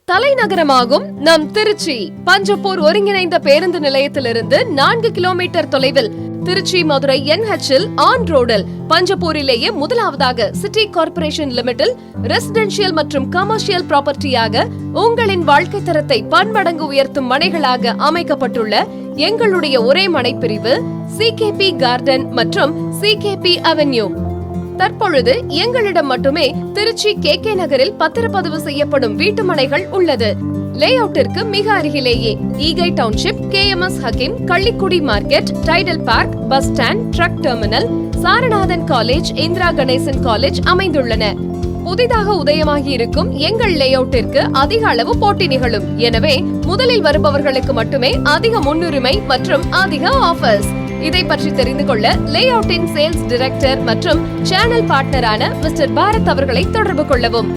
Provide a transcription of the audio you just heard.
தலைநகரமாகும் நம் திருச்சி பஞ்சப்பூர் ஒருங்கிணைந்த பேருந்து நிலையத்திலிருந்து 4 கிலோமீட்டர் தொலைவில் திருச்சி மதுரை NH ஆன் ரோடில் பஞ்சப்பூரிலேயே முதலாவதாக சிட்டி கார்ப்பரேஷன் லிமிட்டில் ரெசிடென்ஷியல் மற்றும் கமர்ஷியல் ப்ராப்பர்ட்டியாக உங்களின் வாழ்க்கை தரத்தை பன்மடங்கு உயர்த்தும் மனைகளாக அமைக்கப்பட்டுள்ள எங்களுடைய ஒரே மனை பிரிவு CKP கார்டன் மற்றும் CKP அவென்யூ. தற்பொழுது எங்களிடம் மட்டுமே திருச்சி KK நகரில் பத்திரப்பதிவு செய்யப்படும் வீட்டு மனைகள் உள்ளது. லேஅவுட்டிற்கு மிக அருகிலேயே Eegai township, KMS Hakeem, Kallikudi market, Tidel Park, bus stand, truck terminal, Saranathan college, Indira Ganesan college அமைந்துள்ளன. புதிதாக உதயமாகி இருக்கும் எங்கள் லேஅவுட்டிற்கு அதிக அளவு போட்டி நிகழும். எனவே முதலில் வருபவர்களுக்கு மட்டுமே அதிக முன்னுரிமை மற்றும் அதிக ஆஃபர்ஸ். இதை பற்றி தெரிந்து கொள்ள லேஅவுட்டின் சேல்ஸ் டைரக்டர் மற்றும் சேனல் பார்ட்னரான மிஸ்டர் பாரத் அவர்களை தொடர்பு கொள்ளவும்.